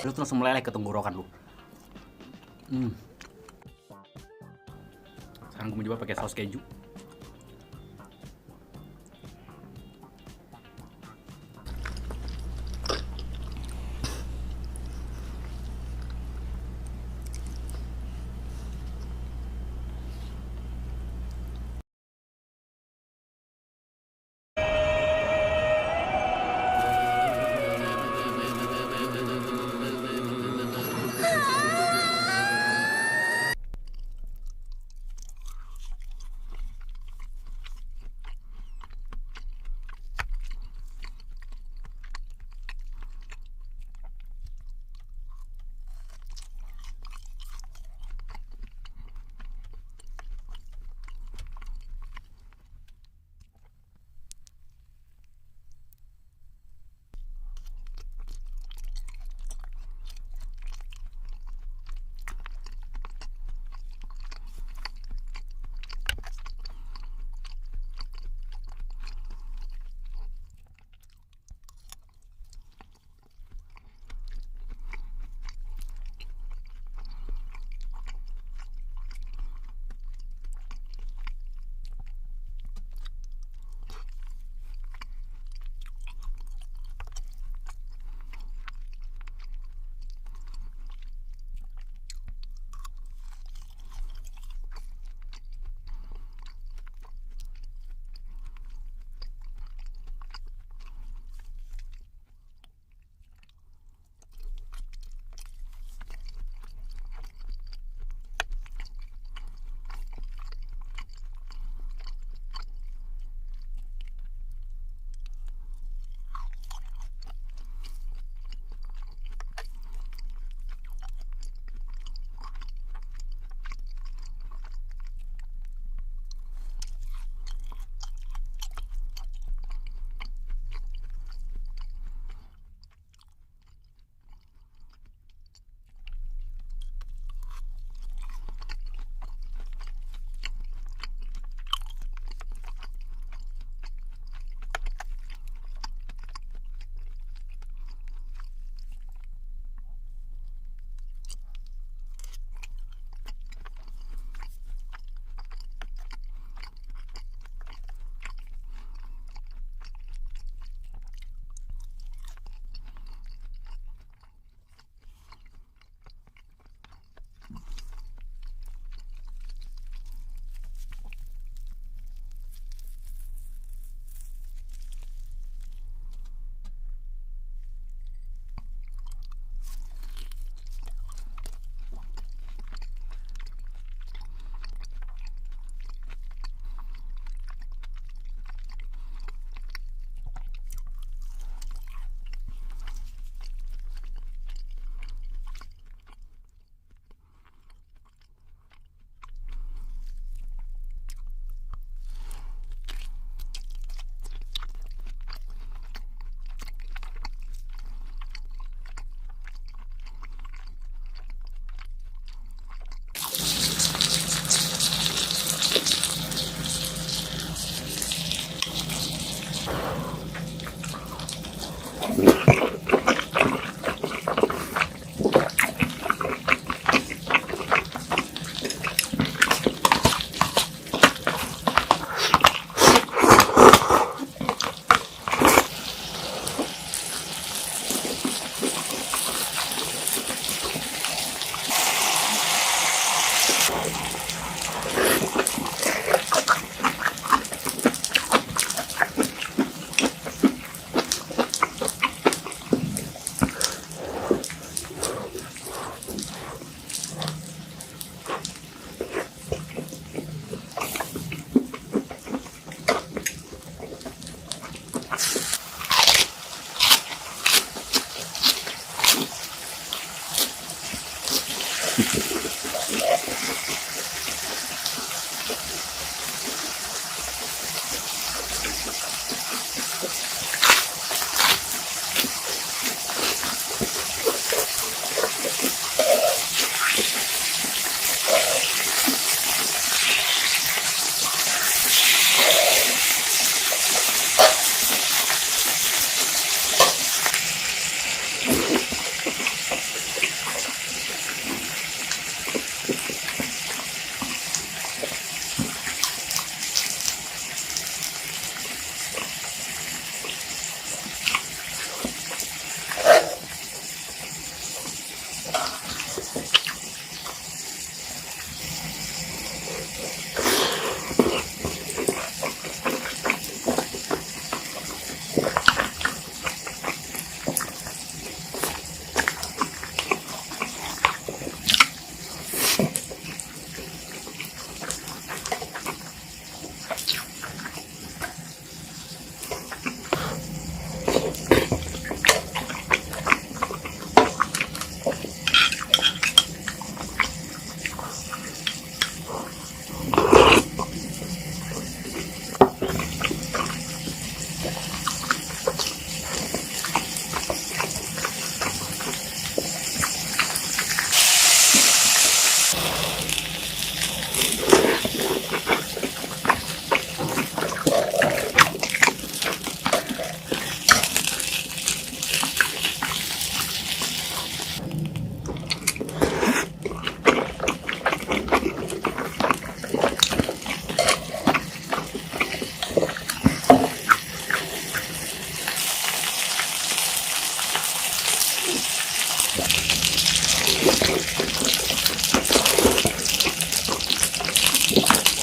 Lu tuh langsung meleleh ke tenggorokan lu. Sekarang gue mau coba pakai saus keju.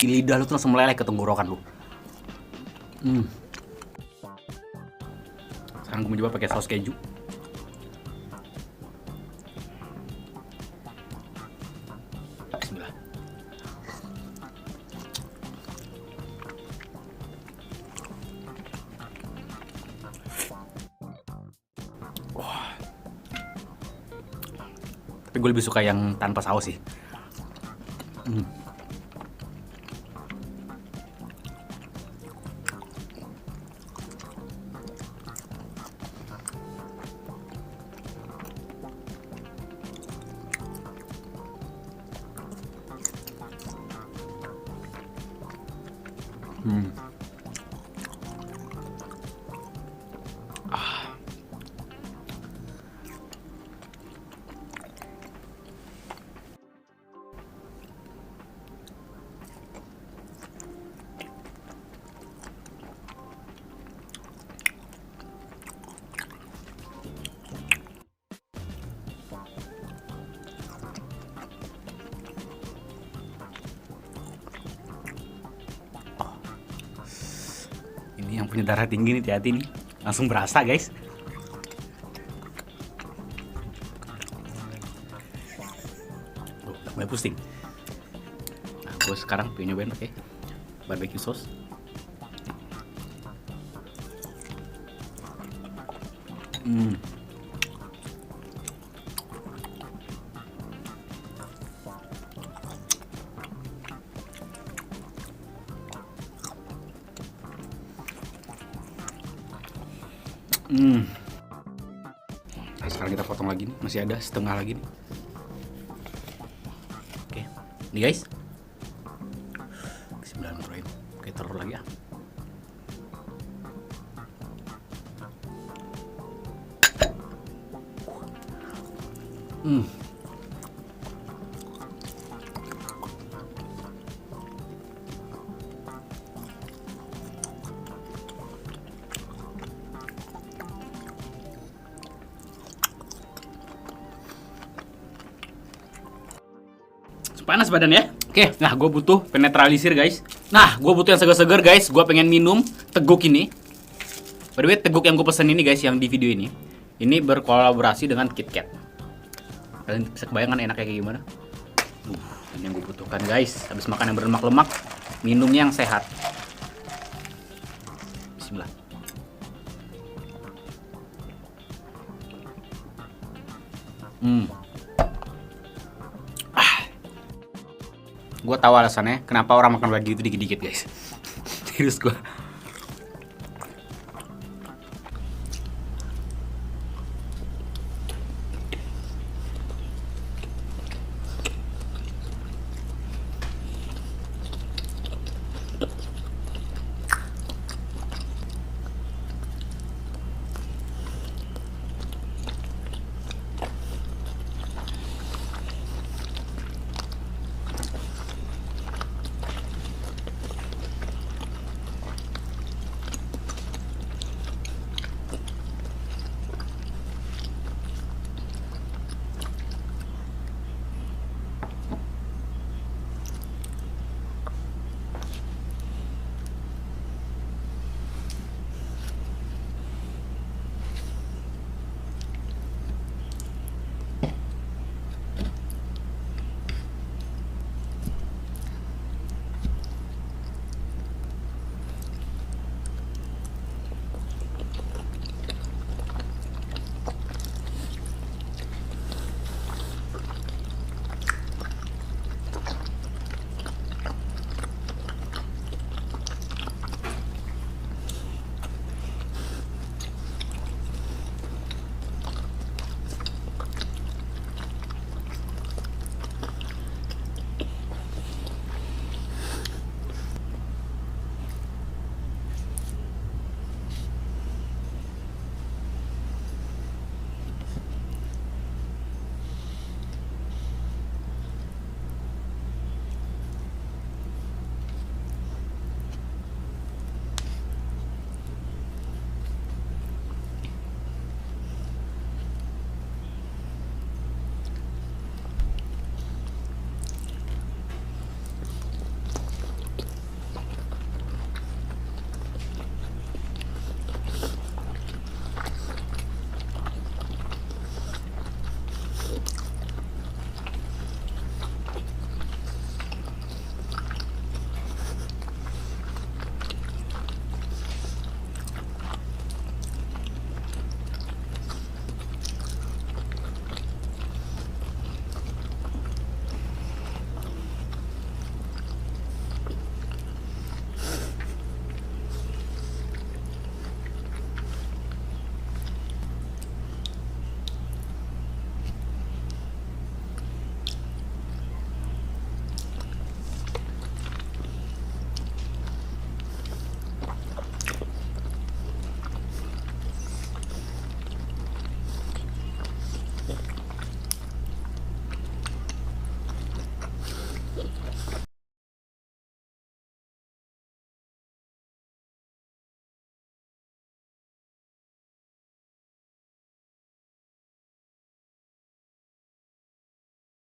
Di lidah lu tuh langsung meleleh ke tenggorokan lu. Sekarang gue mencoba pakai saus keju. Bismillah. Wah. Tapi gue lebih suka yang tanpa saus sih. Ini yang punya darah tinggi nih, hati-hati nih. Langsung berasa, guys. Tuh, udah mulai pusing. Nah, gue sekarang pengen nyobain pakai barbecue sauce. Nah, sekarang kita potong lagi nih, masih ada setengah lagi nih. Oke, nih guys. Bismillahirrahmanirrahim. Oke, taruh lagi ya. Panas badan ya. Oke, nah gue butuh penetralisir guys. Nah, gue butuh yang segar-segar guys. Gue pengen minum teguk ini. By the way, teguk yang gue pesen ini guys, yang di video ini berkolaborasi dengan KitKat. Kalian bisa kebayangkan enaknya kayak gimana? Ini yang gue butuhkan guys. Habis makan yang berlemak-lemak, minumnya yang sehat. Bismillah. Gue tahu alasannya kenapa orang makan lagi itu dikit-dikit guys. Terus gue